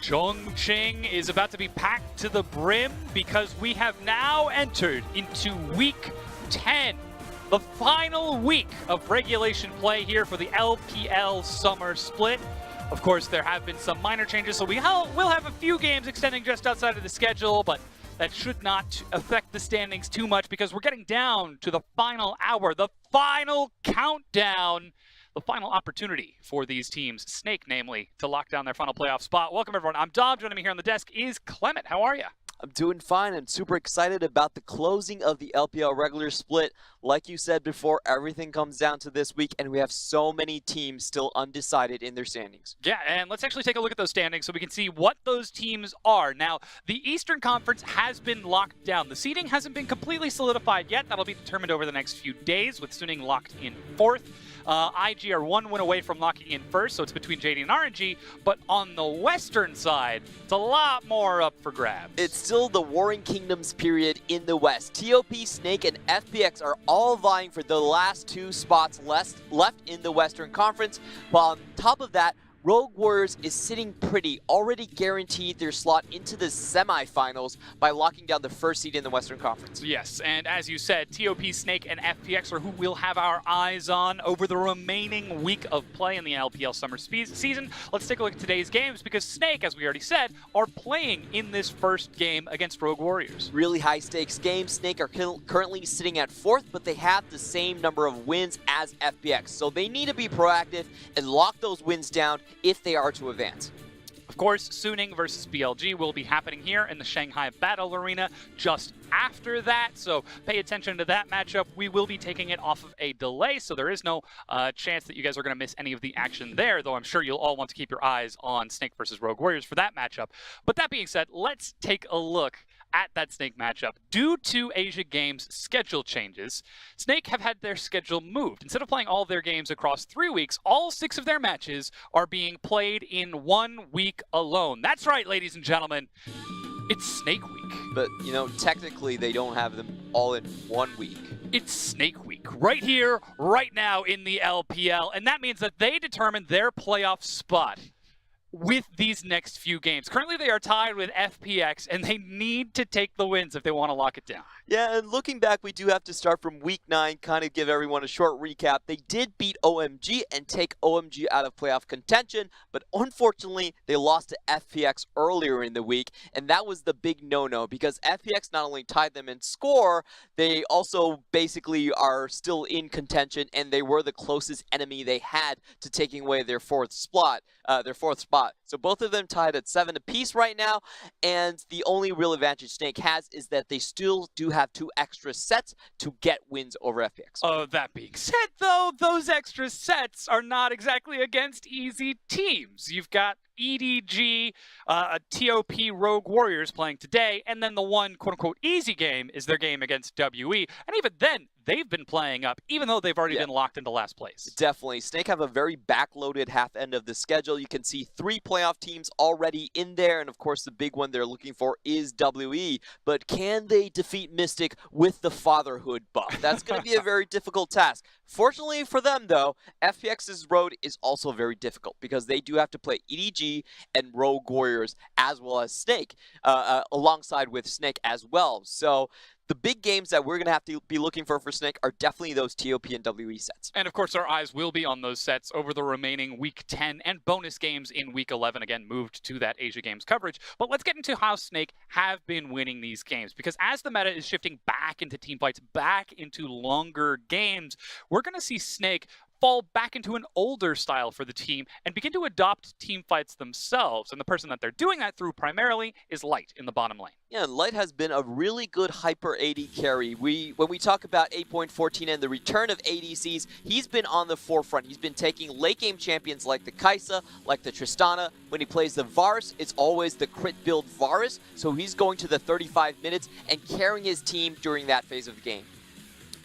Chongqing is about to be packed to the brim because we have now entered into week 10, the final week of regulation play here for the LPL summer split. Of course, there have been some minor changes, so we'll have a few games extending just outside of the schedule, but that should not affect the standings too much because we're getting down to the final hour, the final countdown, the final opportunity for these teams, Snake namely, to lock down their final playoff spot. Welcome everyone, I'm Dom, joining me here on the desk is Clement. How are you? I'm doing fine. I'm super excited about the closing of the LPL regular split. Like you said before, everything comes down to this week, and we have so many teams still undecided in their standings. Yeah, and let's actually take a look at those standings so we can see what those teams are. Now, the Eastern Conference has been locked down. The seeding hasn't been completely solidified yet. That'll be determined over the next few days, with Suning locked in 4th. IG are 1 win away from locking in 1st, so it's between JD and RNG. But on the Western side, it's a lot more up for grabs. It's still the Warring Kingdoms period in the West. TOP, Snake, and FPX are all vying for the last 2 spots left in the Western Conference. But on top of that, Rogue Warriors is sitting pretty, already guaranteed their slot into the semifinals by locking down the 1st seed in the Western Conference. Yes, and as you said, TOP, Snake, and FPX are who we'll have our eyes on over the remaining week of play in the LPL summer season. Let's take a look at today's games because Snake, as we already said, are playing in this first game against Rogue Warriors. Really high stakes game. Snake are currently sitting at 4th, but they have the same number of wins as FPX. So they need to be proactive and lock those wins down if they are to advance. Of course, Suning versus BLG will be happening here in the Shanghai Battle Arena just after that, so pay attention to that matchup. We will be taking it off of a delay, so there is no chance that you guys are going to miss any of the action there, though I'm sure you'll all want to keep your eyes on Snake versus Rogue Warriors for that matchup. But that being said, let's take a look at that Snake matchup. Due to Asia Games schedule changes, Snake have had their schedule moved. Instead of playing all of their games across 3 weeks, all 6 of their matches are being played in 1 week alone. That's right, ladies and gentlemen. It's Snake Week. But, you know, technically they don't have them all in 1 week. It's Snake Week, right here, right now in the LPL, and that means that they determine their playoff spot with these next few games. Currently, they are tied with FPX, and they need to take the wins if they want to lock it down. Yeah, and looking back, we do have to start from week 9, kind of give everyone a short recap. They did beat OMG and take OMG out of playoff contention, but unfortunately, they lost to FPX earlier in the week, and that was the big no-no, because FPX not only tied them in score, they also basically are still in contention, and they were the closest enemy they had to taking away their 4th spot. So both of them tied at 7 apiece right now, and the only real advantage Snake has is that they still do have 2 extra sets to get wins over FPX. Oh, that being said, though, those extra sets are not exactly against easy teams. You've got EDG, TOP Rogue Warriors playing today, and then the one quote-unquote easy game is their game against WE, and even then, they've been playing up, even though they've already been locked into last place. Definitely. Snake have a very backloaded half end of the schedule. You can see 3 playoff teams already in there, and of course the big one they're looking for is WE. But can they defeat Mystic with the fatherhood buff? That's going to be a very difficult task. Fortunately for them, though, FPX's road is also very difficult because they do have to play EDG and Rogue Warriors as well as Snake, alongside with Snake as well. So the big games that we're going to have to be looking for Snake are definitely those TOP and WE sets. And of course, our eyes will be on those sets over the remaining week 10 and bonus games in week 11, again, moved to that Asia Games coverage. But let's get into how Snake have been winning these games, because as the meta is shifting back into team fights, back into longer games, we're going to see Snake fall back into an older style for the team and begin to adopt team fights themselves. And the person that they're doing that through primarily is Light in the bottom lane. Yeah, Light has been a really good hyper AD carry. When we talk about 8.14 and the return of ADCs, he's been on the forefront. He's been taking late game champions like the Kai'Sa, like the Tristana. When he plays the Varus, it's always the crit build Varus. So he's going to the 35 minutes and carrying his team during that phase of the game.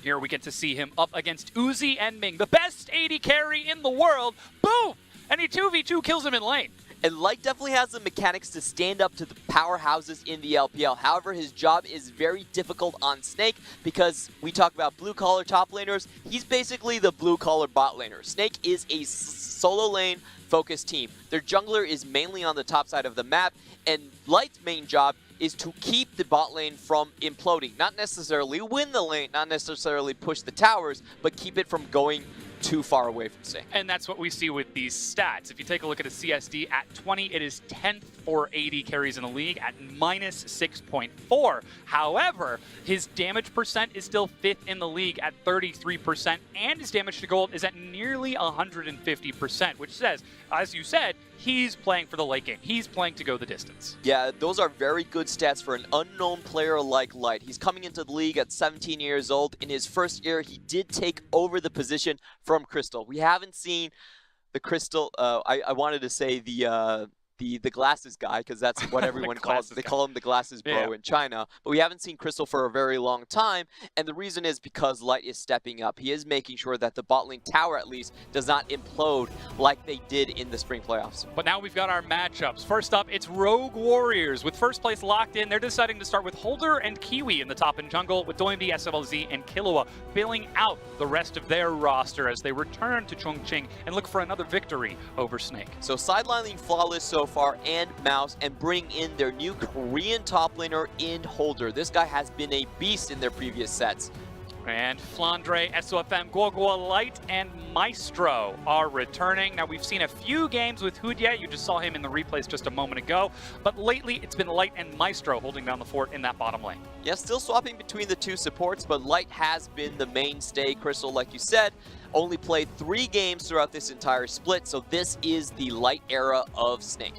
Here we get to see him up against Uzi and Ming, the best AD carry in the world. Boom! And he 2v2 kills him in lane. And Light definitely has the mechanics to stand up to the powerhouses in the LPL. However, his job is very difficult on Snake because we talk about blue-collar top laners. He's basically the blue-collar bot laner. Snake is a solo lane focused team. Their jungler is mainly on the top side of the map, and Light's main job is to keep the bot lane from imploding. Not necessarily win the lane, not necessarily push the towers, but keep it from going too far away from Snake. And that's what we see with these stats. If you take a look at a CSD at 20, it is 10th for AD carries in the league at minus 6.4. However, his damage percent is still 5th in the league at 33%, and his damage to gold is at nearly 150%, which says, as you said, he's playing for the late game. He's playing to go the distance. Yeah, those are very good stats for an unknown player like Light. He's coming into the league at 17 years old. In his first year, he did take over the position from Crystal. We haven't seen the Crystal, I wanted to say the glasses guy, because that's what everyone calls it. They call him the glasses bro in China. But we haven't seen Crystal for a very long time, and the reason is because Light is stepping up. He is making sure that the bot lane tower, at least, does not implode like they did in the spring playoffs. But now we've got our matchups. First up, it's Rogue Warriors. With first place locked in, they're deciding to start with Holder and Kiwi in the top and jungle, with Doinby, SLZ, and Killua filling out the rest of their roster as they return to Chongqing and look for another victory over Snake. So sidelining Flawless so far and Mouse, and bring in their new Korean top laner in Holder. This guy has been a beast in their previous sets. And Flandre, SOFM, Guogua, Light, and Maestro are returning. Now, we've seen a few games with Hudye. You just saw him in the replays just a moment ago. But lately, it's been Light and Maestro holding down the fort in that bottom lane. Yeah, still swapping between the two supports, but Light has been the mainstay. Crystal, like you said, only played 3 games throughout this entire split, so this is the Light era of Snake.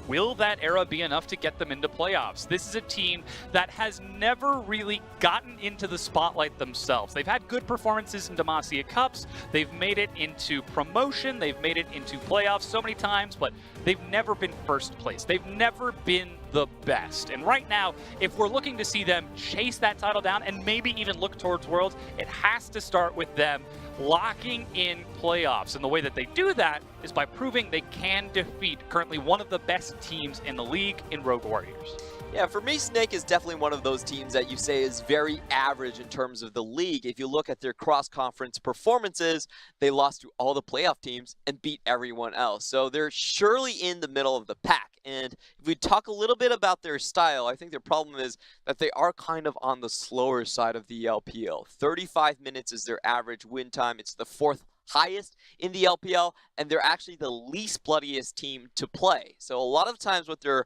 Will that era be enough to get them into playoffs? This is a team that has never really gotten into the spotlight themselves. They've had good performances in Demacia Cups. They've made it into promotion. They've made it into playoffs so many times, but they've never been first place. They've never been the best. And right now, if we're looking to see them chase that title down and maybe even look towards Worlds, it has to start with them locking in playoffs. And the way that they do that is by proving they can defeat currently one of the best teams in the league in Rogue Warriors. Yeah, for me, Snake is definitely one of those teams that you say is very average in terms of the league. If you look at their cross-conference performances, they lost to all the playoff teams and beat everyone else. So they're surely in the middle of the pack. And if we talk a little bit about their style, I think their problem is that they are kind of on the slower side of the LPL. 35 minutes is their average win time. It's the 4th highest in the LPL, and they're actually the least bloodiest team to play. So a lot of times what they're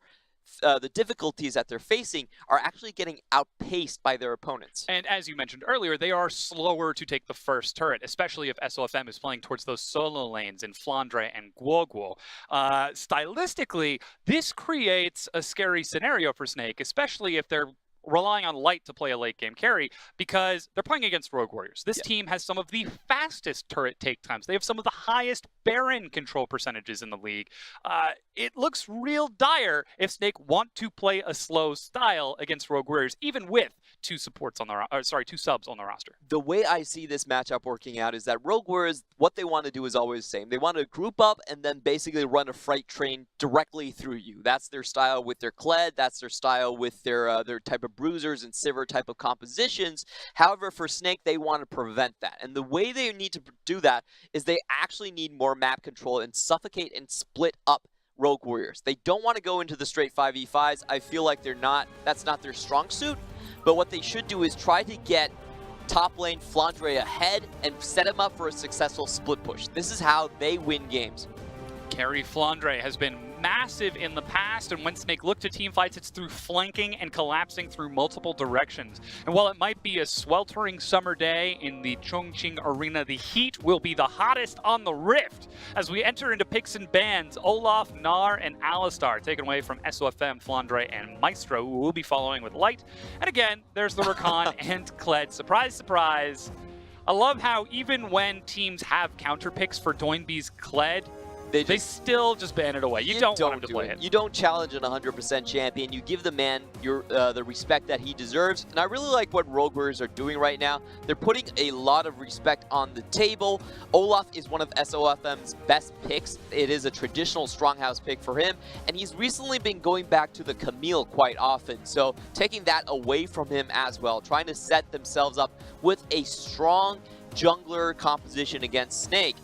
the difficulties that they're facing are actually getting outpaced by their opponents. And as you mentioned earlier, they are slower to take the first turret, especially if SOFM is playing towards those solo lanes in Flandre and Guogua. Stylistically, this creates a scary scenario for Snake, especially if they're relying on Light to play a late game carry, because they're playing against Rogue Warriors. This team has some of the fastest turret take times. They have some of the highest Baron control percentages in the league. It looks real dire if Snake want to play a slow style against Rogue Warriors, even with 2 subs on the roster. The way I see this matchup working out is that Rogue Warriors, what they want to do is always the same. They want to group up and then basically run a freight train directly through you. That's their style with their Kled. That's their style with their type of bruisers and Sivir type of compositions. However, for Snake, they want to prevent that. And the way they need to do that is they actually need more map control and suffocate and split up Rogue Warriors. They don't want to go into the straight 5v5s. I feel like that's not their strong suit. But what they should do is try to get top lane Flandre ahead and set him up for a successful split push. This is how they win games. Carry Flandre has been massive in the past, and when Snake look to team fights, it's through flanking and collapsing through multiple directions. And while it might be a sweltering summer day in the Chongqing arena, the heat will be the hottest on the Rift. As we enter into picks and bans, Olaf, Gnar, and Alistar taken away from SOFM, Flandre, and Maestro, who will be following with Light. And again, there's the Rakan and Kled. Surprise, surprise. I love how even when teams have counter picks for Doinby's Kled, they still just ban it away. You don't want him to play it. You don't challenge an 100% champion. You give the man the respect that he deserves. And I really like what Rogue Warriors are doing right now. They're putting a lot of respect on the table. Olaf is one of SOFM's best picks. It is a traditional stronghouse pick for him. And he's recently been going back to the Camille quite often. So taking that away from him as well. Trying to set themselves up with a strong jungler composition against Snake.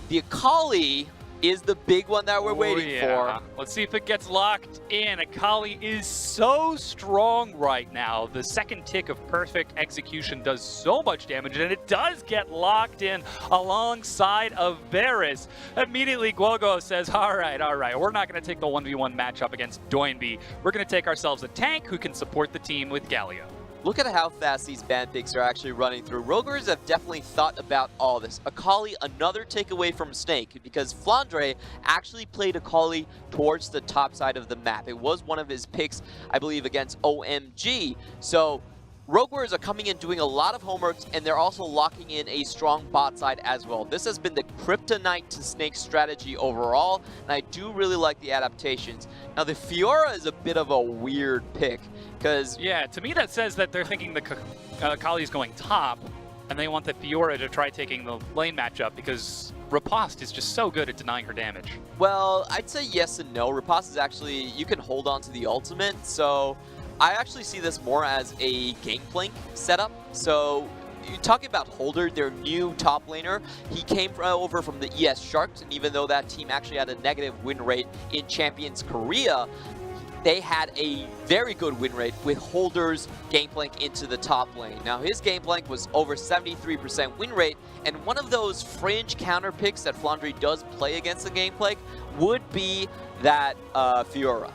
The Akali is the big one that we're waiting for. Let's see if it gets locked in. Akali is so strong right now. The second tick of perfect execution does so much damage, and it does get locked in alongside of Varus. Immediately, Guogo says, all right, we're not going to take the 1v1 matchup against Doinby. We're going to take ourselves a tank who can support the team with Galio. Look at how fast these ban picks are actually running through. Roguers have definitely thought about all this. Akali, another takeaway from Snake, because Flandre actually played Akali towards the top side of the map. It was one of his picks, I believe, against OMG. So Rogue Warriors are coming in doing a lot of homework, and they're also locking in a strong bot side as well. This has been the kryptonite to Snake's strategy overall, and I do really like the adaptations. Now, the Fiora is a bit of a weird pick, because... Yeah, to me that says that they're thinking the Akali's going top, and they want the Fiora to try taking the lane matchup, because Riposte is just so good at denying her damage. Well, I'd say yes and no. Riposte is actually... You can hold on to the ultimate, so... I actually see this more as a Gangplank setup. So you're talking about Holder, their new top laner. He came over from the ES Sharks, and even though that team actually had a negative win rate in Champions Korea, they had a very good win rate with Holder's Gangplank into the top lane. Now his Gangplank was over 73% win rate, and one of those fringe counter picks that Flandre does play against the Gangplank would be that Fiora.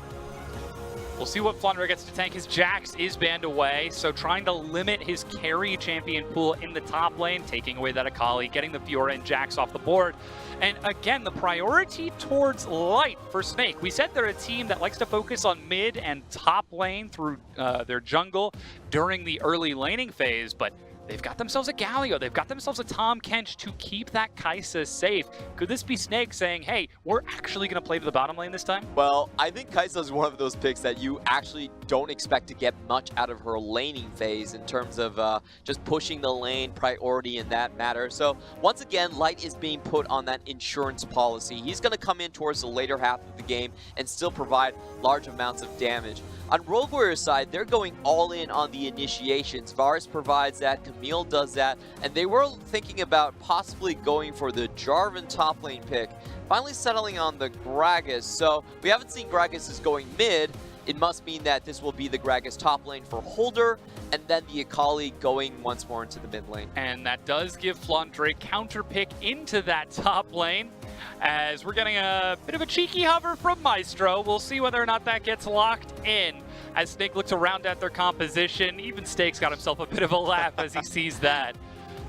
We'll see what Flandre gets to tank. His Jax is banned away, so trying to limit his carry champion pool in the top lane, taking away that Akali, getting the Fiora and Jax off the board. And again, the priority towards Light for Snake. We said they're a team that likes to focus on mid and top lane through their jungle during the early laning phase, but they've got themselves a Galio, they've got themselves a Tahm Kench to keep that Kai'Sa safe. Could this be Snake saying, hey, we're actually going to play to the bottom lane this time? Well, I think Kai'Sa is one of those picks that you actually don't expect to get much out of her laning phase in terms of just pushing the lane priority in that matter. So once again, Light is being put on that insurance policy. He's going to come in towards the later half of the game and still provide large amounts of damage. On Rogue Warriors side, they're going all in on the initiations. Varus provides that, Camille does that, and they were thinking about possibly going for the Jarvan top lane pick, finally settling on the Gragas. So we haven't seen Gragas going mid. It must mean that this will be the Gragas top lane for Holder, and then the Akali going once more into the mid lane. And that does give Flandre counter pick into that top lane, as we're getting a bit of a cheeky hover from Maestro. We'll see whether or not that gets locked in. As Snake looks around at their composition, even Snake's got himself a bit of a laugh as he sees that.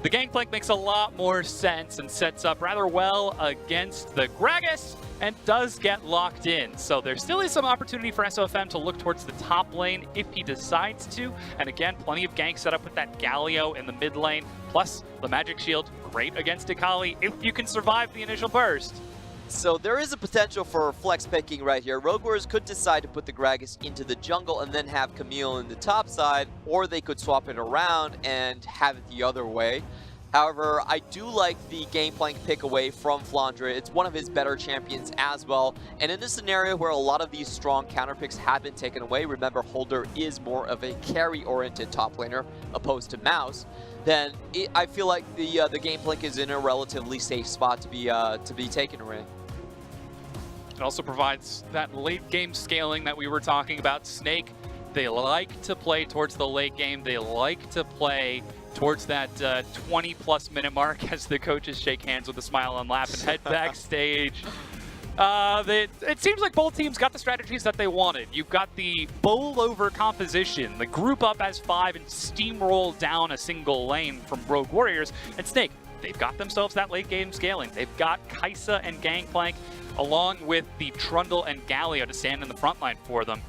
The Gangplank makes a lot more sense and sets up rather well against the Gragas and does get locked in. So there still is some opportunity for SOFM to look towards the top lane if he decides to. And again, plenty of gank set up with that Galio in the mid lane, plus the Magic Shield, great against Akali if you can survive the initial burst. So there is a potential for flex picking right here. Rogue Warriors could decide to put the Gragas into the jungle and then have Camille in the top side, or they could swap it around and have it the other way. However, I do like the Gangplank pick away from Flandre. It's one of his better champions as well. And in a scenario where a lot of these strong counter picks have been taken away, remember Holder is more of a carry-oriented top laner opposed to Mouse, then I feel like the Gangplank is in a relatively safe spot to be taken away. It also provides that late game scaling that we were talking about. Snake, they like to play towards the late game. They like to play towards that 20-plus minute mark as the coaches shake hands with a smile and laugh and head backstage. It seems like both teams got the strategies that they wanted. You've got the bowl over composition, the group up as 5 and steamroll down a single lane from Rogue Warriors. And Snake, they've got themselves that late game scaling. They've got Kai'Sa and Gangplank along with the Trundle and Galio to stand in the front line for them.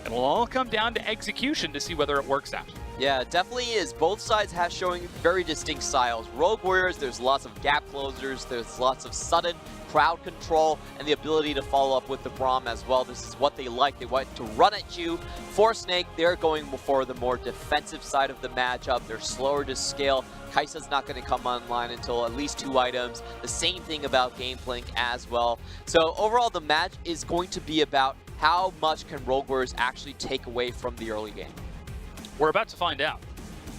It'll all come down to execution to see whether it works out. Yeah, it definitely is. Both sides have showing very distinct styles. Rogue Warriors, there's lots of gap closers, there's lots of sudden crowd control, and the ability to follow up with the Braum as well. This is what they like. They want to run at you. For Snake, they're going for the more defensive side of the matchup. They're slower to scale. Kai'Sa's not going to come online until at least 2 items. The same thing about Gangplank as well. So overall, the match is going to be about how much can Rogue Warriors actually take away from the early game. We're about to find out.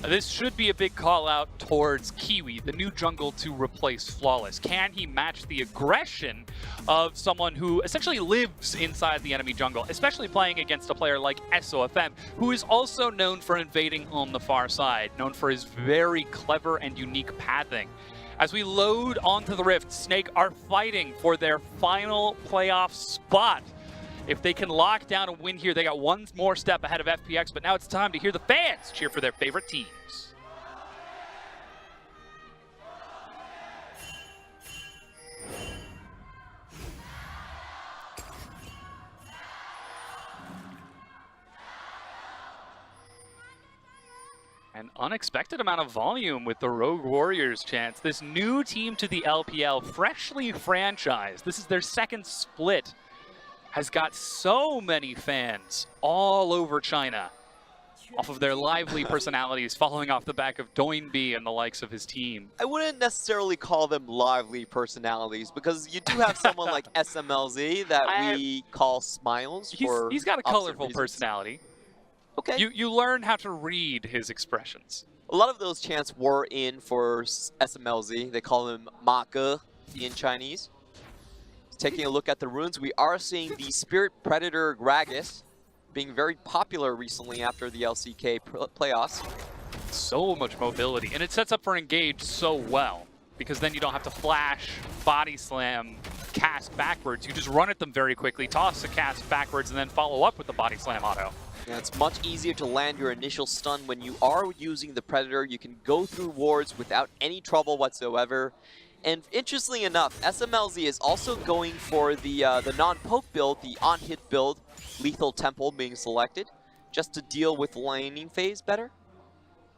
This should be a big call out towards Kiwi, the new jungle to replace Flawless. Can he match the aggression of someone who essentially lives inside the enemy jungle, especially playing against a player like SOFM, who is also known for invading on the far side, known for his very clever and unique pathing. As we load onto the Rift, Snake are fighting for their final playoff spot. If they can lock down a win here, they got one more step ahead of FPX, but now it's time to hear the fans cheer for their favorite teams. An unexpected amount of volume with the Rogue Warriors chants. This new team to the LPL, freshly franchised. This is their second split. Has got so many fans all over China off of their lively personalities following off the back of Doinby and the likes of his team. I wouldn't necessarily call them lively personalities because you do have someone like SMLZ that we call Smiles. He's got a colorful personality. Okay. You learn how to read his expressions. A lot of those chants were in for SMLZ. They call him Ma Ge in Chinese. Taking a look at the runes, we are seeing the Spirit Predator Gragas being very popular recently after the LCK playoffs. So much mobility, and it sets up for engage so well, because then you don't have to flash, body slam, cast backwards. You just run at them very quickly, toss a cast backwards, and then follow up with the body slam auto. Yeah, it's much easier to land your initial stun when you are using the Predator. You can go through wards without any trouble whatsoever. And interestingly enough, SMLZ is also going for the non-poke build, the on-hit build, Lethal Temple being selected, just to deal with laning phase better.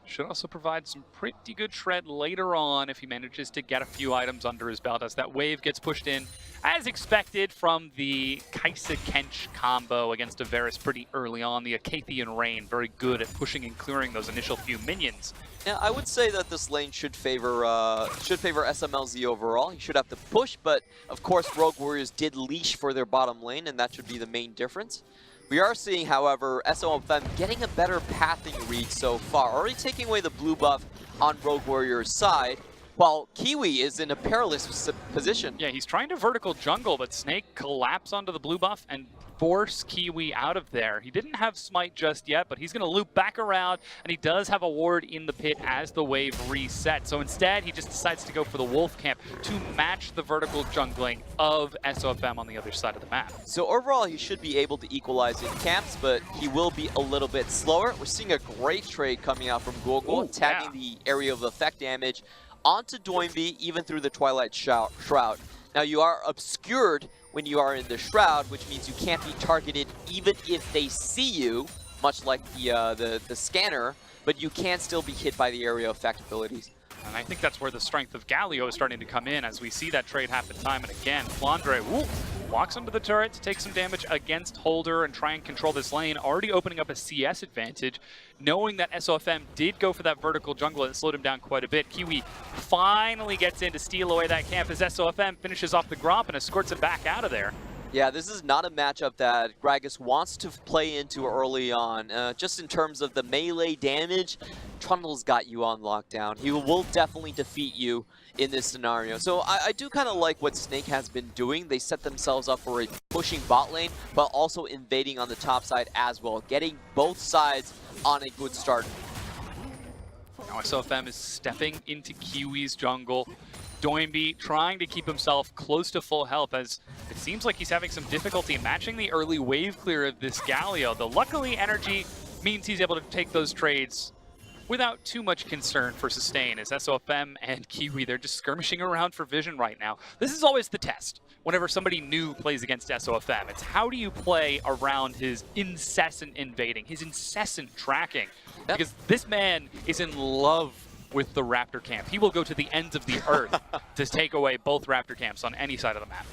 Should also provide some pretty good shred later on if he manages to get a few items under his belt as that wave gets pushed in, as expected from the Kaisa Kench combo against a Varus pretty early on. The Acathian Rain, very good at pushing and clearing those initial few minions. Yeah, I would say that this lane should favor SMLZ overall. He should have to push, but of course Rogue Warriors did leash for their bottom lane, and that should be the main difference. We are seeing, however, SOFM getting a better pathing read so far, already taking away the blue buff on Rogue Warriors' side, while Kiwi is in a perilous position. Yeah, he's trying to vertical jungle, but Snake collapse onto the blue buff and force Kiwi out of there. He didn't have Smite just yet, but he's going to loop back around, and he does have a ward in the pit as the wave resets. So instead, he just decides to go for the Wolf Camp to match the vertical jungling of SOFM on the other side of the map. So overall, he should be able to equalize in camps, but he will be a little bit slower. We're seeing a great trade coming out from Gogol, tagging the area of effect damage onto Doinby, even through the Twilight Shroud. Now, you are obscured when you are in the Shroud, which means you can't be targeted even if they see you, much like the scanner, but you can still be hit by the area effect abilities. And I think that's where the strength of Galio is starting to come in, as we see that trade happen time and again. Flandre walks under the turret to take some damage against Holder and try and control this lane, already opening up a CS advantage, knowing that SOFM did go for that vertical jungle and it slowed him down quite a bit. Kiwi finally gets in to steal away that camp as SOFM finishes off the Gromp and escorts it back out of there. Yeah, this is not a matchup that Gragas wants to play into early on. Just in terms of the melee damage, Trundle's got you on lockdown. He will definitely defeat you in this scenario. So I do kind of like what Snake has been doing. They set themselves up for a pushing bot lane, but also invading on the top side as well, getting both sides on a good start. Now SOFM is stepping into Kiwi's jungle. Doinby trying to keep himself close to full health, as it seems like he's having some difficulty matching the early wave clear of this Galio, though luckily energy means he's able to take those trades without too much concern for sustain, as SOFM and Kiwi, they're just skirmishing around for vision right now. This is always the test whenever somebody new plays against SOFM. It's how do you play around his incessant invading, his incessant tracking, because this man is in love with the Raptor camp. He will go to the ends of the earth to take away both Raptor camps on any side of the map.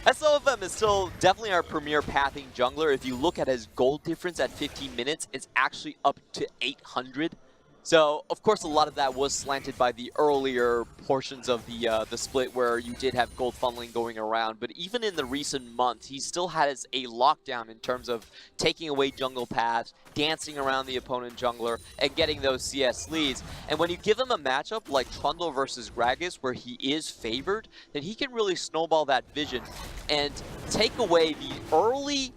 SOFM is still definitely our premier pathing jungler. If you look at his gold difference at 15 minutes, it's actually up to 800. So, of course, a lot of that was slanted by the earlier portions of the split where you did have gold funneling going around. But even in the recent months, he still has a lockdown in terms of taking away jungle paths, dancing around the opponent jungler, and getting those CS leads. And when you give him a matchup like Trundle versus Gragas, where he is favored, then he can really snowball that vision and take away the early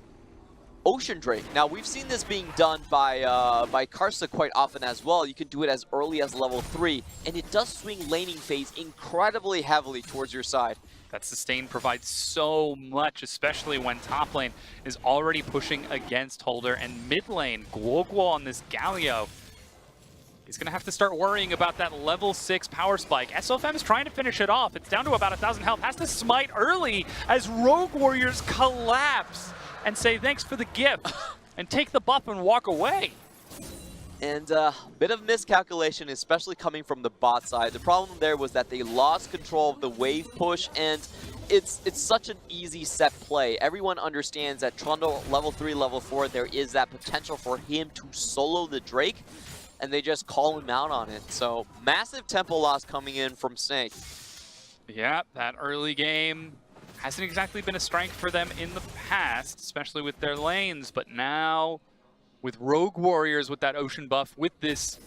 Ocean Drake. Now, we've seen this being done by Karsa quite often as well. You can do it as early as level 3, and it does swing laning phase incredibly heavily towards your side. That sustain provides so much, especially when top lane is already pushing against Holder, and mid lane, Guoguo on this Galio is going to have to start worrying about that level 6 power spike. SOFM is trying to finish it off. It's down to about 1,000 health. Has to smite early as Rogue Warriors collapse and say thanks for the gift and take the buff and walk away. And a bit of miscalculation, especially coming from the bot side. The problem there was that they lost control of the wave push, and it's such an easy set play. Everyone understands that Trundle level 3, level 4, there is that potential for him to solo the Drake, and they just call him out on it. So massive tempo loss coming in from Snake. Yeah, that early game hasn't exactly been a strength for them in the past, especially with their lanes, but now with Rogue Warriors, with that Ocean buff, with this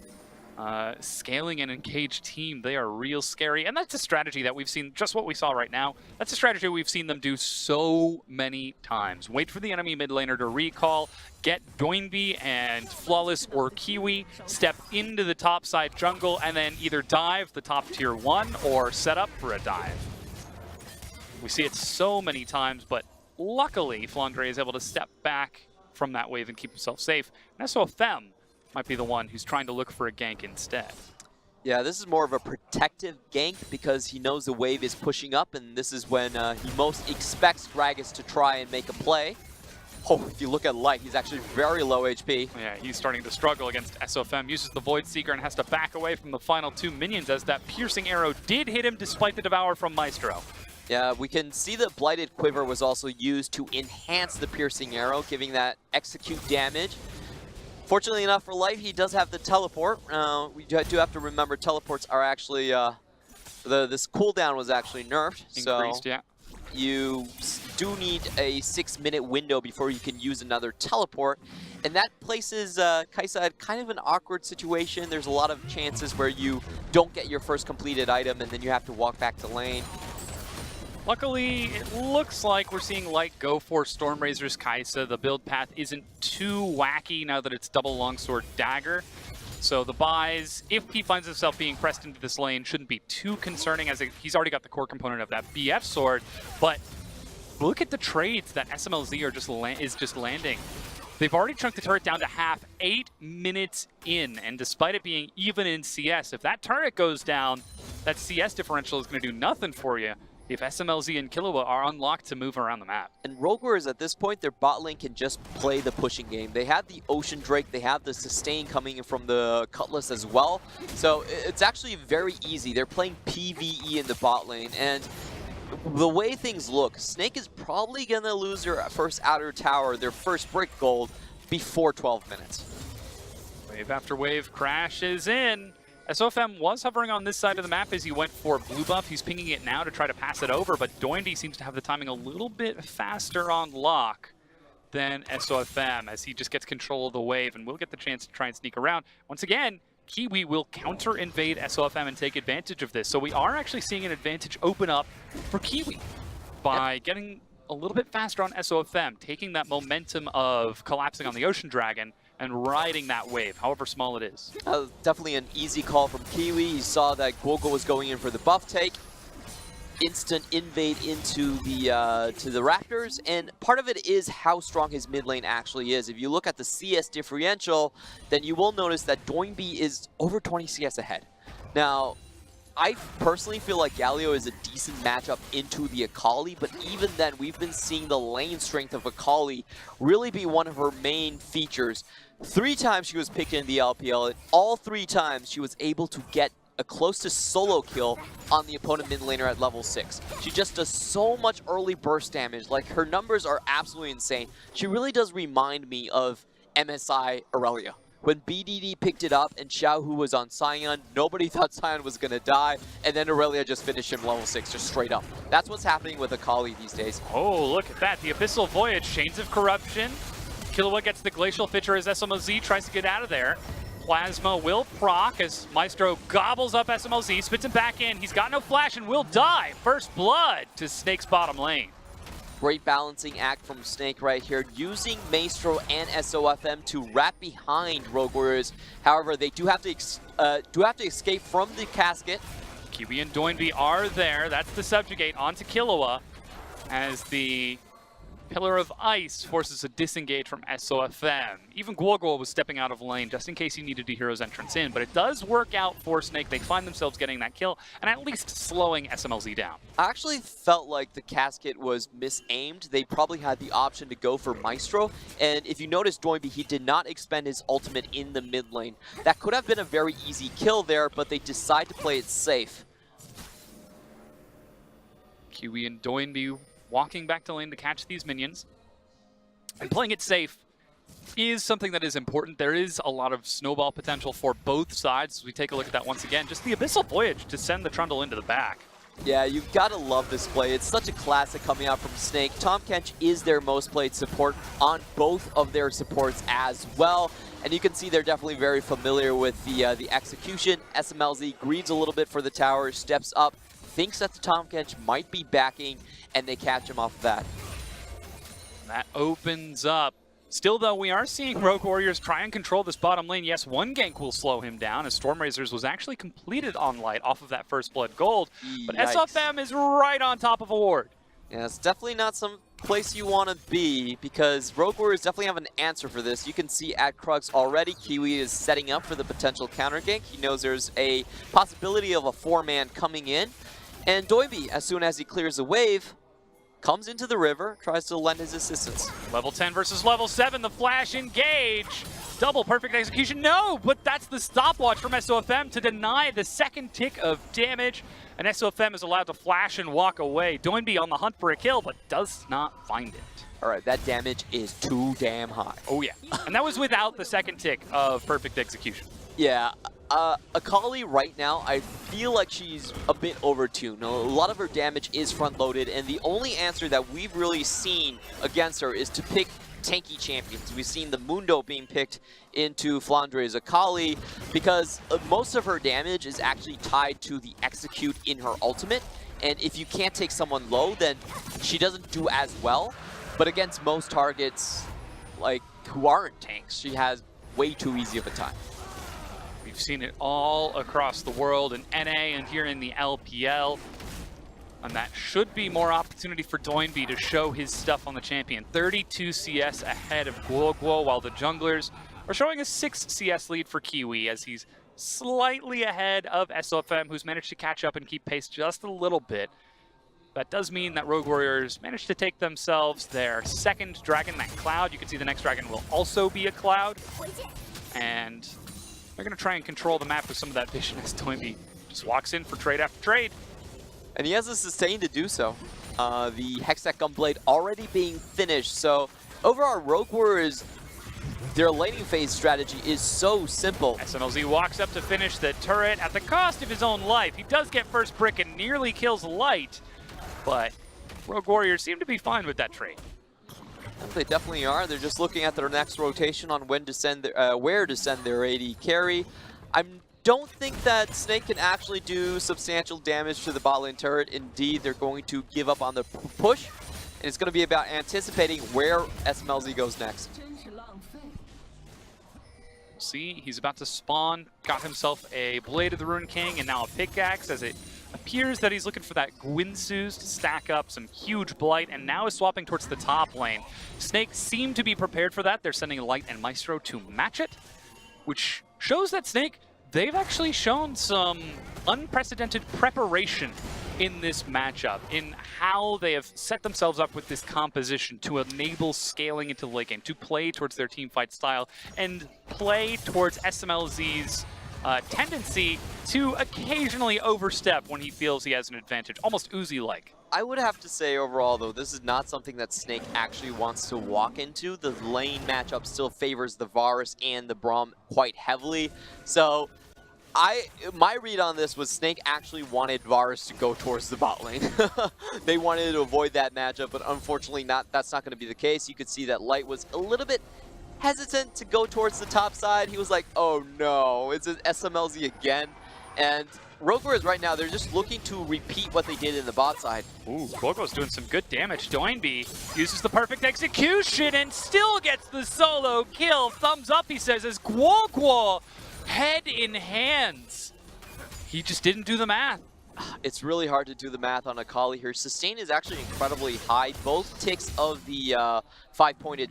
scaling and engaged team, they are real scary. And that's a strategy that we've seen, just what we saw right now, that's a strategy we've seen them do so many times. Wait for the enemy mid laner to recall, get Doinby and Flawless or Kiwi, step into the top side jungle, and then either dive the top tier 1 or set up for a dive. We see it so many times, but luckily Flandre is able to step back from that wave and keep himself safe. And SOFM might be the one who's trying to look for a gank instead. Yeah, this is more of a protective gank because he knows the wave is pushing up, and this is when he most expects Gragas to try and make a play. Oh, if you look at Light, he's actually very low HP. Yeah, he's starting to struggle against SOFM. Uses the Void Seeker and has to back away from the final 2 minions as that piercing arrow did hit him despite the Devour from Maestro. Yeah, we can see that Blighted Quiver was also used to enhance the piercing arrow, giving that execute damage. Fortunately enough for Light, he does have the teleport. We do have to remember teleports are actually, this cooldown was actually nerfed. Increased, so yeah. You do need a 6-minute window before you can use another teleport. And that places Kai'Sa at kind of an awkward situation. There's a lot of chances where you don't get your first completed item and then you have to walk back to lane. Luckily, it looks like we're seeing Light go for Stormrazor's Kai'Sa. The build path isn't too wacky now that it's double longsword dagger. So the buys, if he finds himself being pressed into this lane, shouldn't be too concerning as he's already got the core component of that BF sword. But look at the trades that SMLZ is just landing. They've already chunked the turret down to half 8 minutes in, and despite it being even in CS, if that turret goes down, that CS differential is going to do nothing for you if SMLZ and Killua are unlocked to move around the map. And Rogue Warriors at this point, their bot lane can just play the pushing game. They have the Ocean Drake, they have the sustain coming in from the Cutlass as well. So it's actually very easy. They're playing PvE in the bot lane, and the way things look, Snake is probably gonna lose their first outer tower, their first brick gold, before 12 minutes. Wave after wave crashes in. SOFM was hovering on this side of the map as he went for blue buff. He's pinging it now to try to pass it over, but Doinby seems to have the timing a little bit faster on lock than SOFM as he just gets control of the wave and will get the chance to try and sneak around. Once again, Kiwi will counter-invade SOFM and take advantage of this. So we are actually seeing an advantage open up for Kiwi by getting a little bit faster on SOFM, taking that momentum of collapsing on the Ocean Dragon and riding that wave, however small it is. Definitely an easy call from Kiwi. He saw that Guoguo was going in for the buff take. Instant invade into the to the Raptors, and part of it is how strong his mid lane actually is. If you look at the CS differential, then you will notice that Doinby is over 20 CS ahead. Now, I personally feel like Galio is a decent matchup into the Akali, but even then, we've been seeing the lane strength of Akali really be one of her main features. 3 times she was picked in the LPL, and all 3 times she was able to get a close to solo kill on the opponent mid laner at level 6. She just does so much early burst damage. Like, her numbers are absolutely insane. She really does remind me of MSI Aurelia, When BDD picked it up and Xiaohu was on Sion, nobody thought Sion was going to die, and then Aurelia just finished him level 6, just straight up. That's what's happening with Akali these days. Oh, look at that. The Abyssal Voyage, Chains of Corruption. Killua gets the Glacial Fitcher as SMLZ tries to get out of there. Plasma will proc as Maestro gobbles up SMLZ, spits him back in. He's got no flash and will die. First blood to Snake's bottom lane. Great balancing act from Snake right here, using Maestro and SOFM to wrap behind Rogue Warriors. However, they do have to escape from the casket. Kiwi and Doinby are there. That's the subjugate onto Killua as the Pillar of Ice forces a disengage from SOFM. Even Guoguo was stepping out of lane just in case he needed a hero's entrance in, but it does work out for Snake. They find themselves getting that kill and at least slowing SMLZ down. I actually felt like the casket was misaimed. They probably had the option to go for Maestro, and if you notice Doinby, he did not expend his ultimate in the mid lane. That could have been a very easy kill there, but they decide to play it safe. Kiwi and Doinby walking back to lane to catch these minions. And playing it safe is something that is important. There is a lot of snowball potential for both sides. As we take a look at that once again. Just the Abyssal Voyage to send the Trundle into the back. Yeah, you've got to love this play. It's such a classic coming out from Snake. Tahm Kench is their most played support on both of their supports as well. And you can see they're definitely very familiar with the execution. SMLZ grieves a little bit for the tower, steps up, thinks that the Tahm Kench might be backing, and they catch him off of that. That opens up. Still, though, we are seeing Rogue Warriors try and control this bottom lane. Yes, one gank will slow him down, as Stormrazers was actually completed on Light off of that first blood gold. But Yikes. SFM is right on top of a ward. Yeah, it's definitely not some place you want to be, because Rogue Warriors definitely have an answer for this. You can see at Crux already, Kiwi is setting up for the potential counter gank. He knows there's a possibility of a 4-man coming in. And Doinby, as soon as he clears the wave, comes into the river, tries to lend his assistance. Level 10 versus level 7, the flash engage. Double perfect execution, no, but that's the stopwatch from SOFM to deny the second tick of damage. And SOFM is allowed to flash and walk away. Doinby on the hunt for a kill, but does not find it. All right, that damage is too damn high. Oh yeah, and that was without the second tick of perfect execution. Yeah, Akali right now, I feel like she's a bit overtuned. A lot of her damage is front-loaded, and the only answer that we've really seen against her is to pick tanky champions. We've seen the Mundo being picked into Flandre's Akali because most of her damage is actually tied to the execute in her ultimate, and if you can't take someone low, then she doesn't do as well. But against most targets, like, who aren't tanks, she has way too easy of a time. We've seen it all across the world in NA and here in the LPL. And that should be more opportunity for Doinby to show his stuff on the champion. 32 CS ahead of Guoguo, while the junglers are showing a 6 CS lead for Kiwi as he's slightly ahead of SOFM, who's managed to catch up and keep pace just a little bit. That does mean that Rogue Warriors managed to take themselves their second dragon, that Cloud. You can see the next dragon will also be a Cloud. And they're going to try and control the map with some of that vision as Doinby just walks in for trade after trade. And he has a sustain to do so. The Hextech Gunblade already being finished. So overall, Rogue Warriors, their laning phase strategy is so simple. SMLZ walks up to finish the turret at the cost of his own life. He does get first brick and nearly kills Light, but Rogue Warriors seem to be fine with that trade. They definitely are. They're just looking at their next rotation on when to send their, where to send their AD carry. I don't think that Snake can actually do substantial damage to the bot lane turret. Indeed, they're going to give up on the push, and it's going to be about anticipating where SMLZ goes next. See, he's about to spawn, got himself a Blade of the Rune King and now a pickaxe, as it appears that he's looking for that Gwynsu's to stack up some huge blight, and now is swapping towards the top lane. Snake seem to be prepared for that. They're sending Light and Maestro to match it, which shows that Snake, they've actually shown some unprecedented preparation in this matchup, in how they have set themselves up with this composition to enable scaling into the late game, to play towards their team fight style, and play towards SMLZ's tendency to occasionally overstep when he feels he has an advantage, almost Uzi-like. I would have to say overall, though, this is not something that Snake actually wants to walk into. The lane matchup still favors the Varus and the Braum quite heavily. So my read on this was Snake actually wanted Varus to go towards the bot lane. They wanted to avoid that matchup, but unfortunately that's not going to be the case. You could see that Light was a little bit hesitant to go towards the top side. He was like, oh no, it's an SMLZ again. And Rogue Warriors right now, they're just looking to repeat what they did in the bot side. Ooh, Guoguo's doing some good damage. Doinby uses the perfect execution and still gets the solo kill. Thumbs up, he says, as Guoguo head in hands. He just didn't do the math. It's really hard to do the math on Akali here. Sustain is actually incredibly high. Both ticks of the five-pointed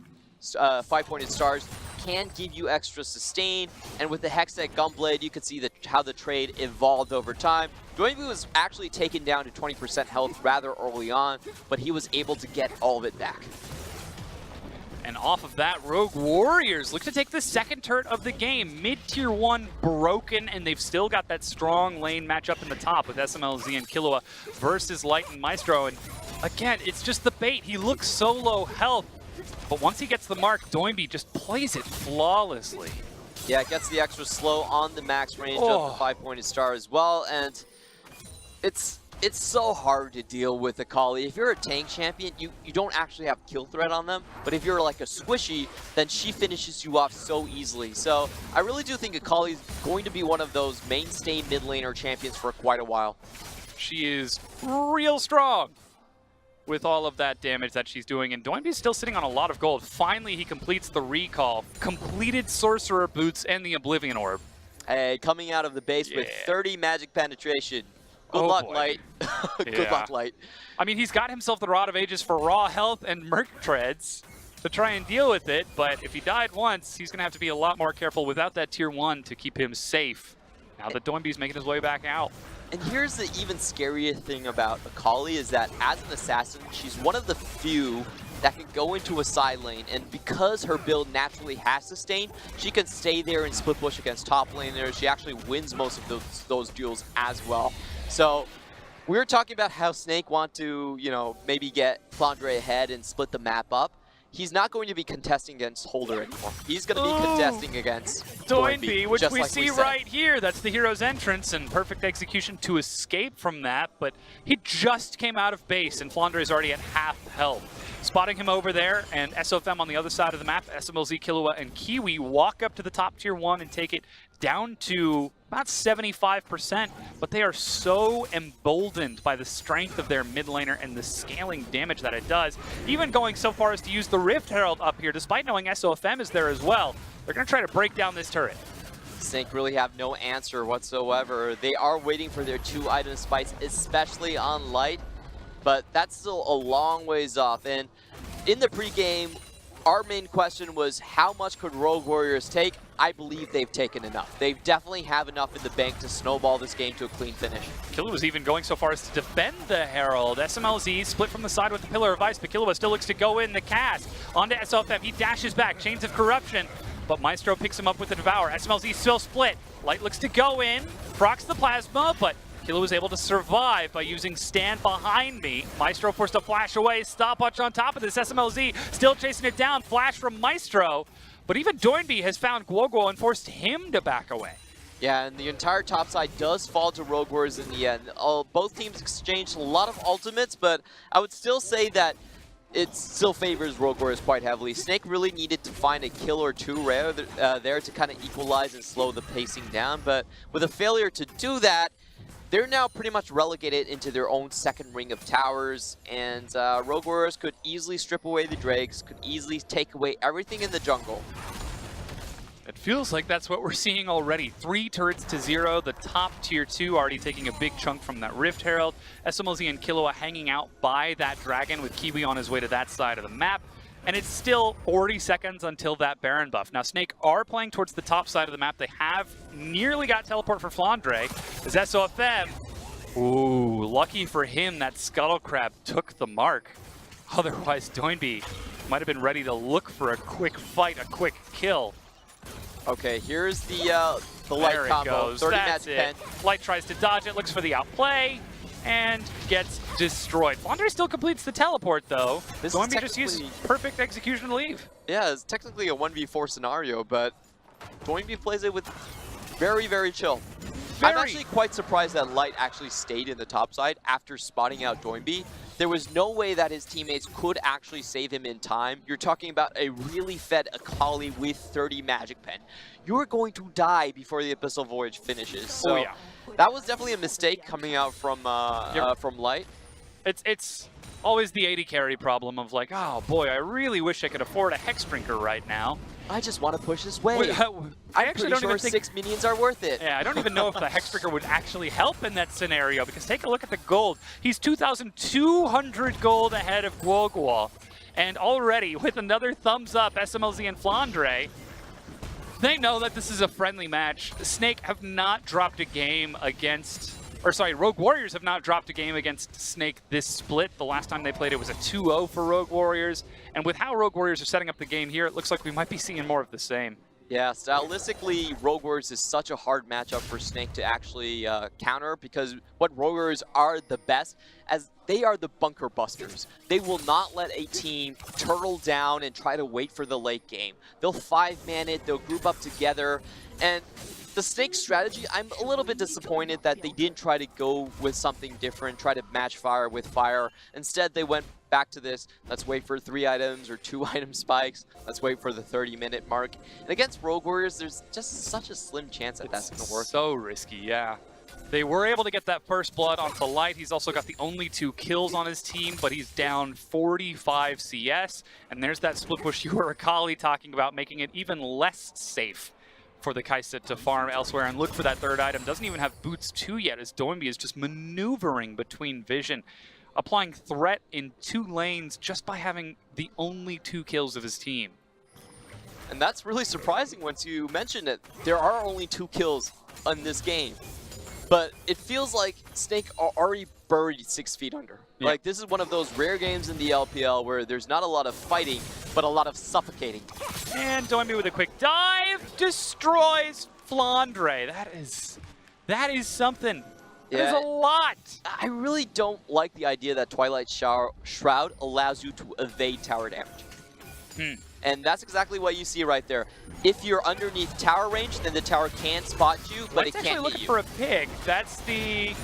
stars can give you extra sustain, and with the Hextech Gunblade, you can see how the trade evolved over time. Doinby was actually taken down to 20% health rather early on, but he was able to get all of it back. And off of that, Rogue Warriors look to take the second turret of the game. Mid-tier 1 broken, and they've still got that strong lane matchup in the top with SMLZ and Killua versus Light and Maestro. And again, it's just the bait. He looks so low health, but once he gets the mark, Doinby just plays it flawlessly. Yeah, it gets the extra slow on the max range of the five-pointed star as well, and it's so hard to deal with Akali. If you're a tank champion, you don't actually have kill threat on them, but if you're like a squishy, then she finishes you off so easily. So I really do think Akali is going to be one of those mainstay mid laner champions for quite a while. She is real strong with all of that damage that she's doing, and Doinby's still sitting on a lot of gold. Finally, he completes the recall, completed Sorcerer Boots and the Oblivion Orb. Hey, coming out of the base with 30 magic penetration. Good luck, boy. Light. Good luck, Light. I mean, he's got himself the Rod of Ages for raw health and Merc Treads to try and deal with it, but if he died once, he's going to have to be a lot more careful without that tier 1 to keep him safe. Now that Doinby's making his way back out. And here's the even scarier thing about Akali is that as an assassin, she's one of the few that can go into a side lane, and because her build naturally has sustain, she can stay there and split push against top laners. She actually wins most of those duels as well. So we were talking about how Snake want to, maybe get Flandre ahead and split the map up. He's not going to be contesting against Holder anymore. He's going to be contesting against Doinby, which we like see right here. That's the hero's entrance and perfect execution to escape from that, but he just came out of base and Flandre is already at half health. Spotting him over there, and SOFM on the other side of the map, SMLZ, Killua, and Kiwi walk up to the top tier 1 and take it down to about 75%, but they are so emboldened by the strength of their mid laner and the scaling damage that it does, even going so far as to use the Rift Herald up here, despite knowing SOFM is there as well. They're going to try to break down this turret. Snake really have no answer whatsoever. They are waiting for their 2-item spikes, especially on Light, but that's still a long ways off. And in the pregame, our main question was how much could Rogue Warriors take? I believe they've taken enough. They definitely have enough in the bank to snowball this game to a clean finish. Killua was even going so far as to defend the Herald. SMLZ split from the side with the Pillar of Ice, but Killua still looks to go in the cast. Onto SOFM, he dashes back, Chains of Corruption, but Maestro picks him up with the Devour. SMLZ still split. Light looks to go in, procs the Plasma, but Killua was able to survive by using Stand Behind Me. Maestro forced to flash away, stopwatch on top of this. SMLZ still chasing it down, flash from Maestro. But even Doinby has found Guoguo and forced him to back away. Yeah, and the entire top side does fall to Rogue Warriors in the end. Both teams exchanged a lot of ultimates, but I would still say that it still favors Rogue Warriors quite heavily. Snake really needed to find a kill or two rare there to kind of equalize and slow the pacing down, but with a failure to do that, they're now pretty much relegated into their own second ring of towers, and Rogue Warriors could easily strip away the Drakes, could easily take away everything in the jungle. It feels like that's what we're seeing already. 3 turrets to 0, the top tier 2 already taking a big chunk from that Rift Herald. SMLZ and Killua hanging out by that dragon with Kiwi on his way to that side of the map. And it's still 40 seconds until that Baron buff. Now, Snake are playing towards the top side of the map. They have nearly got teleport for Flandre. As SOFM, ooh, lucky for him, that Scuttle Crab took the mark. Otherwise, Doinby might have been ready to look for a quick fight, a quick kill. Okay, here's the Light there combo. Goes. 30 That's magic pen. Light tries to dodge it, looks for the outplay, and gets destroyed. Flandre still completes the teleport, though. Doimby just used perfect execution to leave. Yeah, it's technically a 1v4 scenario, but Doimby plays it with very, very chill. I'm actually quite surprised that Light actually stayed in the top side after spotting out Doimby. There was no way that his teammates could actually save him in time. You're talking about a really fed Akali with 30 Magic Pen. You're going to die before the Abyssal Voyage finishes. So that was definitely a mistake coming out from Light. It's always the 80 carry problem of like, oh boy, I really wish I could afford a Hexdrinker right now. I just want to push this way. I actually don't even think 6 minions are worth it. Yeah, I don't even know if the Hexdrinker would actually help in that scenario, because take a look at the gold. He's 2,200 gold ahead of Guoguo. And already, with another thumbs up, SMLZ and Flandre, they know that this is a friendly match. Snake have not dropped a game against... Or sorry, Rogue Warriors have not dropped a game against Snake this split. The last time they played it was a 2-0 for Rogue Warriors. And with how Rogue Warriors are setting up the game here, it looks like we might be seeing more of the same. Yeah, stylistically, Rogue Warriors is such a hard matchup for Snake to actually counter, because what Rogue Warriors are the best, as they are the bunker busters. They will not let a team turtle down and try to wait for the late game. They'll 5-man it, they'll group up together, and the Snake strategy, I'm a little bit disappointed that they didn't try to go with something different, try to match fire with fire. Instead, they went back to this, let's wait for 3 items or 2 item spikes, let's wait for the 30-minute mark. And against Rogue Warriors, there's just such a slim chance that that's going to work. So risky, yeah. They were able to get that first blood onto Light. He's also got the only 2 kills on his team, but he's down 45 CS. And there's that split push you were Akali talking about, making it even less safe for the Kai'Sa to farm elsewhere and look for that 3rd item. Doesn't even have boots 2 yet, as Doimby is just maneuvering between vision, applying threat in 2 lanes just by having the only 2 kills of his team. And that's really surprising once you mention it. There are only 2 kills in this game. But it feels like Snake are already buried 6 feet under. Yeah. Like, this is one of those rare games in the LPL where there's not a lot of fighting, but a lot of suffocating. And Doimby with a quick dive destroys Flandre. That is something. Yeah. That is a lot. I really don't like the idea that Twilight Shroud allows you to evade tower damage. And that's exactly what you see right there. If you're underneath tower range, then the tower can spot you, but it can't hit you. Actually looking for a pig. That's the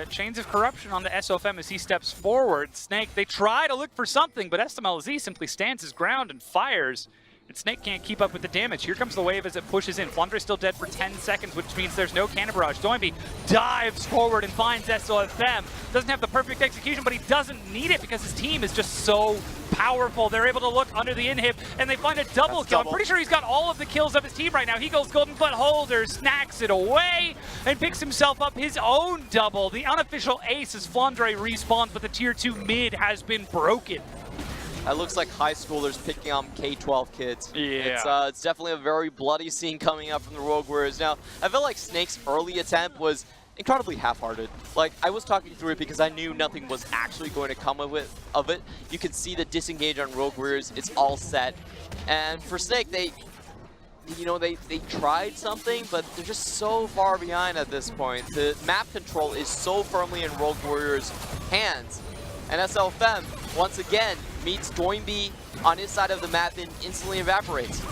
Chains of Corruption on the SOFM as he steps forward. Snake, they try to look for something, but SMLZ simply stands his ground and fires. And Snake can't keep up with the damage. Here comes the wave as it pushes in. Flandre's still dead for 10 seconds, which means there's no cannon barrage. Doimby dives forward and finds SOFM. Doesn't have the perfect execution, but he doesn't need it because his team is just so powerful. They're able to look under the inhib, and they find a double kill. I'm pretty sure he's got all of the kills of his team right now. He goes golden, but Holder snacks it away and picks himself up his own double. The unofficial ace as Flandre respawns, but the tier 2 mid has been broken. That looks like high schoolers picking on K-12 kids. Yeah. It's definitely a very bloody scene coming up from the Rogue Warriors. Now, I feel like Snake's early attempt was incredibly half-hearted. Like, I was talking through it because I knew nothing was actually going to come of it. You can see the disengage on Rogue Warriors. It's all set. And for Snake, they tried something, but they're just so far behind at this point. The map control is so firmly in Rogue Warriors' hands. And SLFM, once again, meets Doimby on his side of the map and instantly evaporates.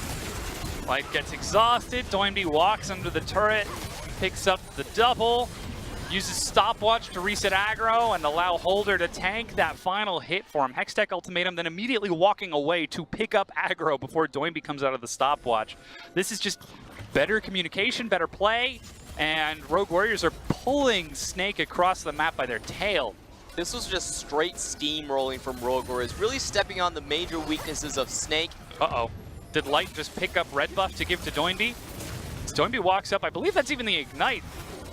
Light gets exhausted. Doimby walks under the turret, picks up the double, uses stopwatch to reset aggro and allow Holder to tank that final hit for him. Hextech ultimatum, then immediately walking away to pick up aggro before Doimby comes out of the stopwatch. This is just better communication, better play, and Rogue Warriors are pulling Snake across the map by their tail. This was just straight steamrolling from Rogue Warriors, really stepping on the major weaknesses of Snake. Uh-oh. Did Light just pick up red buff to give to Doimby? As Doimby walks up, I believe that's even the Ignite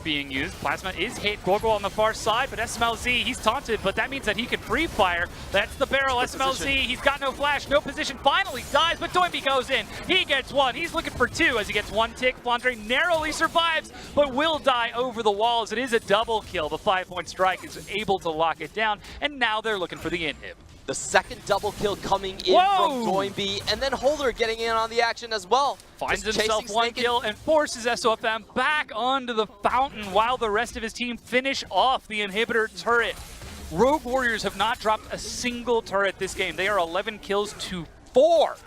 being used. Plasma is hit. Gorgo on the far side, but SMLZ, he's taunted, but that means that he can free fire. That's the barrel. SMLZ, he's got no flash, no position. Finally dies, but Doimby goes in. He gets 1. He's looking for 2 as he gets 1 tick. Flandre narrowly survives, but will die over the walls. It is a double kill. The 5-point strike is able to lock it down, and now they're looking for the inhib. The second double kill coming in from Doimby, and then Holder getting in on the action as well. Finds himself 1 kill and forces SOFM back onto the fountain while the rest of his team finish off the inhibitor turret. Rogue Warriors have not dropped a single turret this game. They are 11 kills to 4.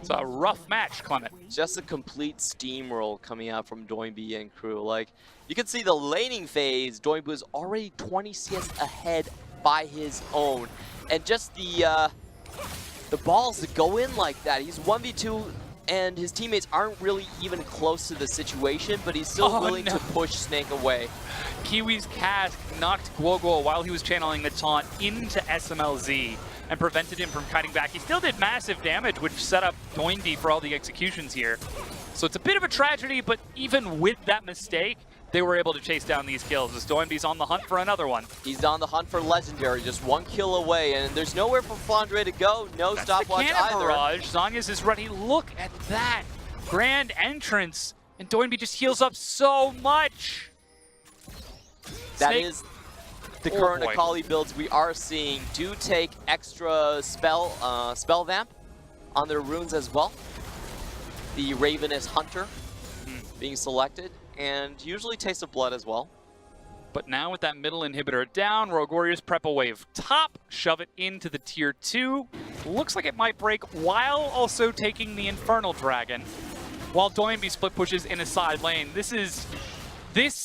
It's a rough match, Clement. Just a complete steamroll coming out from Doinby and crew. Like, you can see the laning phase, Doinby was already 20 CS ahead by his own. And just the balls to go in like that. He's 1v2 and his teammates aren't really even close to the situation, but he's still willing to push Snake away. Kiwi's cask knocked Guoguo while he was channeling the taunt into SMLZ and prevented him from kiting back. He still did massive damage, which set up Doinby for all the executions here. So it's a bit of a tragedy, but even with that mistake, they were able to chase down these kills as Doinby's on the hunt for another one. He's on the hunt for Legendary, just 1 kill away, and there's nowhere for Flandre to go, no stopwatch either. Barrage. Zhonya's is ready. Look at that grand entrance, and Doinby just heals up so much. That is the current Akali builds we are seeing do take extra spell vamp on their runes as well. The Ravenous Hunter being selected, and usually Taste of Blood as well. But now with that middle inhibitor down, Rogue Warriors prep a wave top, shove it into the tier 2. Looks like it might break while also taking the Infernal Dragon, while Doinby split pushes in a side lane. This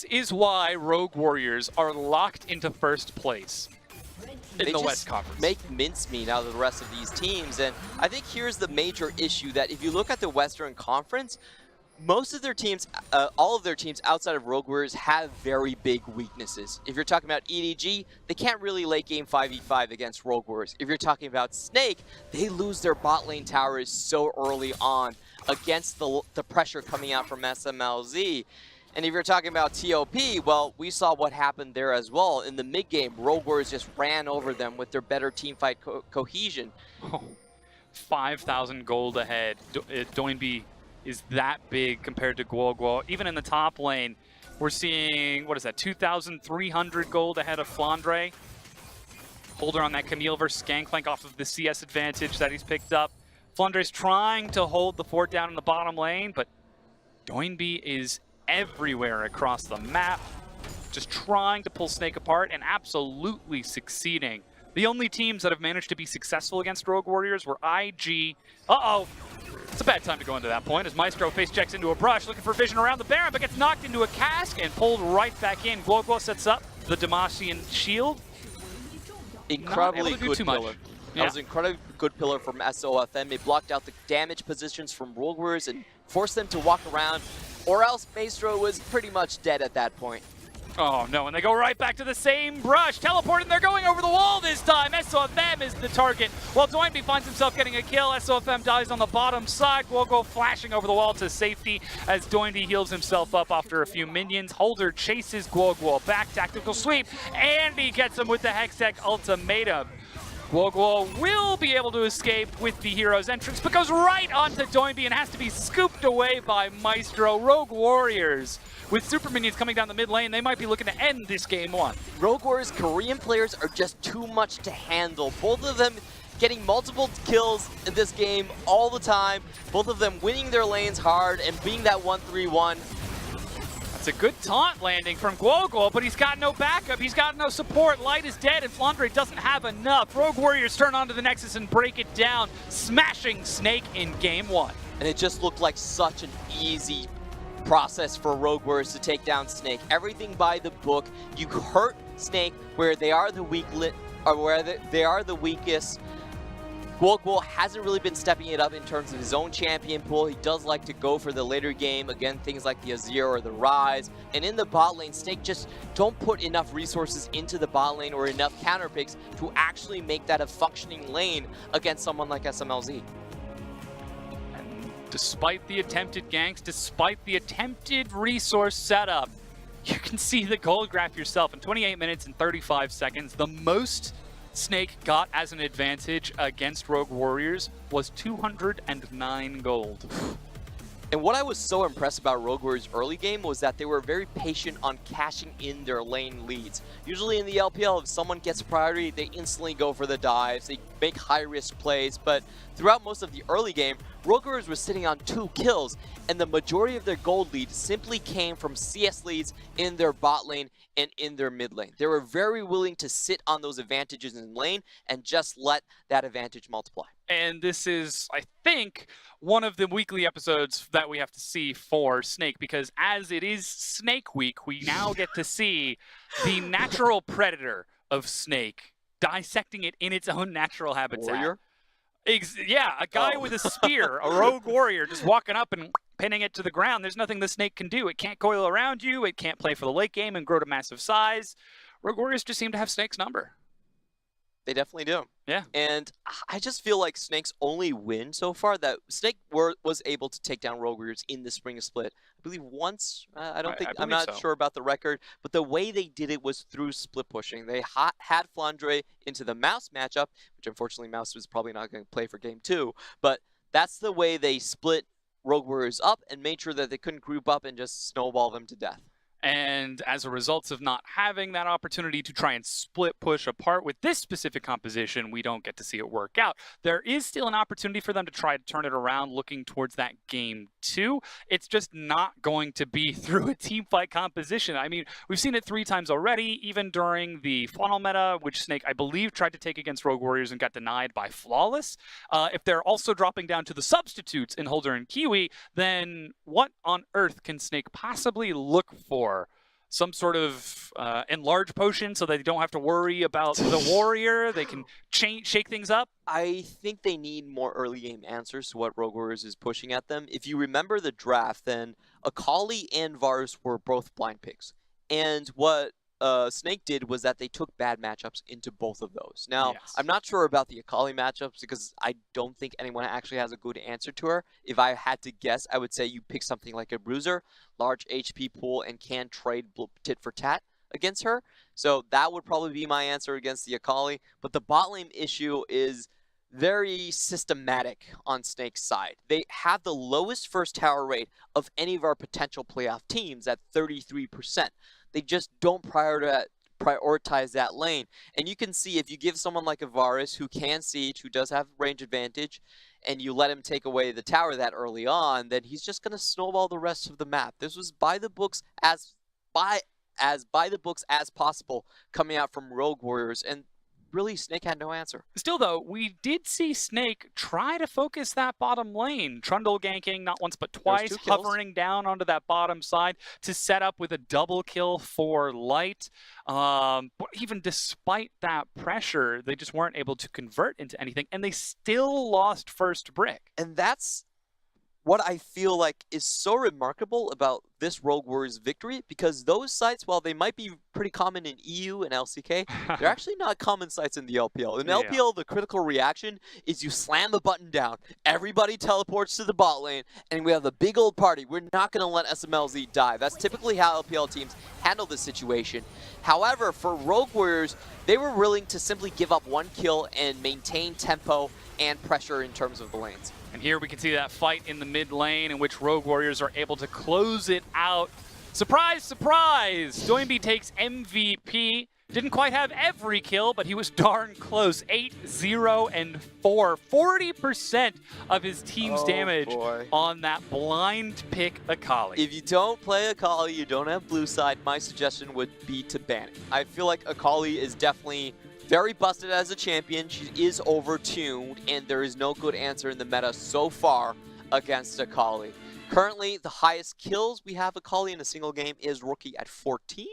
is why Rogue Warriors are locked into first place in the West Conference. Make mincemeat out of the rest of these teams, and I think here's the major issue that if you look at the Western Conference, most of their teams, all of their teams outside of Rogue Warriors have very big weaknesses. If you're talking about EDG, they can't really late game 5v5 against Rogue Warriors. If you're talking about Snake, they lose their bot lane towers so early on against the pressure coming out from SMLZ. And if you're talking about TOP, well, we saw what happened there as well. In the mid-game, Rogue Warriors just ran over them with their better teamfight cohesion. Oh, 5,000 gold ahead. Doinby is that big compared to Guoguo. Even in the top lane, we're seeing, what is that, 2,300 gold ahead of Flandre. Holder on that Camille versus Gangplank off of the CS advantage that he's picked up. Flandre's trying to hold the fort down in the bottom lane, but Doinby is everywhere across the map, just trying to pull Snake apart and absolutely succeeding. The only teams that have managed to be successful against Rogue Warriors were IG. It's a bad time to go into that point as Maestro face checks into a brush, looking for vision around the Baron, but gets knocked into a cask and pulled right back in. Guoguo sets up the Demacian shield. Incredibly good pillar. Yeah. That was an incredibly good pillar from SOFM. It blocked out the damage positions from Rogue Warriors and forced them to walk around, or else Maestro was pretty much dead at that point. Oh no, and they go right back to the same brush. Teleporting, they're going over the wall this time. SOFM is the target. While Doinby finds himself getting a kill, SOFM dies on the bottom side. Guoguo flashing over the wall to safety as Doinby heals himself up after a few minions. Holder chases Guoguo back, tactical sweep, and he gets him with the Hextech ultimatum. Guoguo will be able to escape with the hero's entrance, but goes right onto Doinby and has to be scooped away by Maestro. Rogue Warriors, with super minions coming down the mid lane, they might be looking to end this game 1. Rogue Warriors Korean players are just too much to handle. Both of them getting multiple kills in this game all the time. Both of them winning their lanes hard and being that 1-3-1. That's a good taunt landing from Guoguo, but he's got no backup, he's got no support. Light is dead and Flandre doesn't have enough. Rogue Warriors turn onto the Nexus and break it down, smashing Snake in game 1. And it just looked like such an easy process for Rogue Warriors to take down Snake. Everything by the book. You hurt Snake where they are the they are the weakest. Guoguo hasn't really been stepping it up in terms of his own champion pool. He does like to go for the later game, again, things like the Azir or the Rise. And in the bot lane, Snake just don't put enough resources into the bot lane or enough counter picks to actually make that a functioning lane against someone like SMLZ. And despite the attempted ganks, despite the attempted resource setup, you can see the gold graph yourself. In 28 minutes and 35 seconds, the most Snake got as an advantage against Rogue Warriors was 209 gold. And what I was so impressed about Rogue Warriors' early game was that they were very patient on cashing in their lane leads. Usually in the LPL, if someone gets priority, they instantly go for the dives. They make high-risk plays, but throughout most of the early game, Rogue Warriors were sitting on 2 kills, and the majority of their gold lead simply came from CS leads in their bot lane and in their mid lane. They were very willing to sit on those advantages in lane and just let that advantage multiply. And this is, I think, one of the weekly episodes that we have to see for Snake, because as it is Snake Week, we now get to see the natural predator of Snake, dissecting it in its own natural habitat. Warrior? Yeah, a guy with a spear, a rogue warrior, just walking up and pinning it to the ground. There's nothing the snake can do. It can't coil around you. It can't play for the late game and grow to massive size. Rogue warriors just seem to have Snake's number. They definitely do. Yeah. And I just feel like Snake's only win so far, that Snake was able to take down Rogue Warriors in the spring split. I believe once. I'm not sure about the record, but the way they did it was through split pushing. They had Flandre into the Mouse matchup, which unfortunately Mouse was probably not going to play for game 2, but that's the way they split Rogue Warriors up and made sure that they couldn't group up and just snowball them to death. And as a result of not having that opportunity to try and split push apart with this specific composition, we don't get to see it work out. There is still an opportunity for them to try to turn it around looking towards that game 2. It's just not going to be through a team fight composition. I mean, we've seen it 3 times already, even during the funnel meta, which Snake, I believe, tried to take against Rogue Warriors and got denied by Flawless. If they're also dropping down to the substitutes in Holder and Kiwi, then what on earth can Snake possibly look for? Some sort of enlarge potion so they don't have to worry about the warrior. They can shake things up. I think they need more early game answers to what Rogue Warriors is pushing at them. If you remember the draft, then Akali and Varus were both blind picks. And what Snake did was that they took bad matchups into both of those. Now, Yes. I'm not sure about the Akali matchups because I don't think anyone actually has a good answer to her. If I had to guess, I would say you pick something like a Bruiser, large HP pool, and can trade tit for tat against her. So that would probably be my answer against the Akali. But the bot lane issue is very systematic on Snake's side. They have the lowest first tower rate of any of our potential playoff teams at 33%. They just don't prioritize that lane. And you can see if you give someone like a Varus who can siege, who does have range advantage, and you let him take away the tower that early on, then he's just going to snowball the rest of the map. This was by the books as possible coming out from Rogue Warriors, and really Snake had no answer. Still, though, we did see Snake try to focus that bottom lane. Trundle ganking not once but twice, hovering down onto that bottom side to set up with a double kill for Light. But even despite that pressure, they just weren't able to convert into anything, and they still lost first brick. And that's what I feel like is so remarkable about this Rogue Warriors victory, because those sites, while they might be pretty common in EU and LCK, they're actually not common sites in the LPL. In LPL, the critical reaction is you slam the button down, everybody teleports to the bot lane, and we have a big old party. We're not going to let SMLZ die. That's typically how LPL teams handle this situation. However, for Rogue Warriors, they were willing to simply give up 1 kill and maintain tempo and pressure in terms of the lanes. And here we can see that fight in the mid lane in which Rogue Warriors are able to close it out. Surprise, surprise! Doinby takes MVP. Didn't quite have every kill, but he was darn close. 8-0 and 4. 40% of his team's damage on that blind pick Akali. If you don't play Akali, you don't have blue side, my suggestion would be to ban it. I feel like Akali is definitely very busted as a champion. She is overtuned, and there is no good answer in the meta so far against Akali. Currently, the highest kills we have Akali in a single game is Rookie at 14.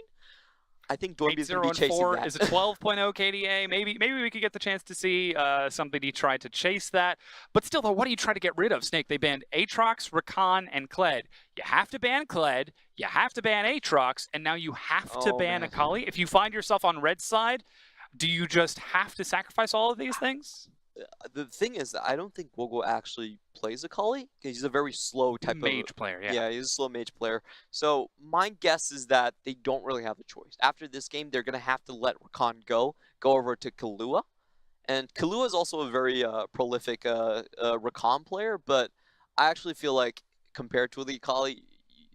I think Doinby's going to be chasing that. Is a 12.0 KDA. Maybe we could get the chance to see somebody try to chase that. But still, though, what do you try to get rid of, Snake? They banned Aatrox, Rakan, and Kled. You have to ban Kled, you have to ban Aatrox, and now you have to ban Akali. If you find yourself on red side, do you just have to sacrifice all of these things? The thing is, I don't think Gogo actually plays Akali, because he's a very slow type mage player. Yeah, he's a slow mage player. So my guess is that they don't really have a choice. After this game, they're going to have to let Rakan go over to Kahlua. And Kahlua is also a very prolific Rakan player, but I actually feel like compared to the Akali,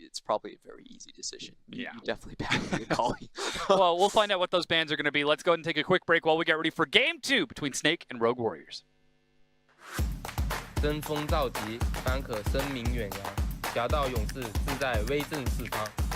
it's probably a very easy decision. Yeah. You definitely back the Akali. Well, we'll find out what those bans are going to be. Let's go ahead and take a quick break while we get ready for Game 2 between Snake and Rogue Warriors. 登峰造极，方可声名远扬。侠盗勇士自在威震四方。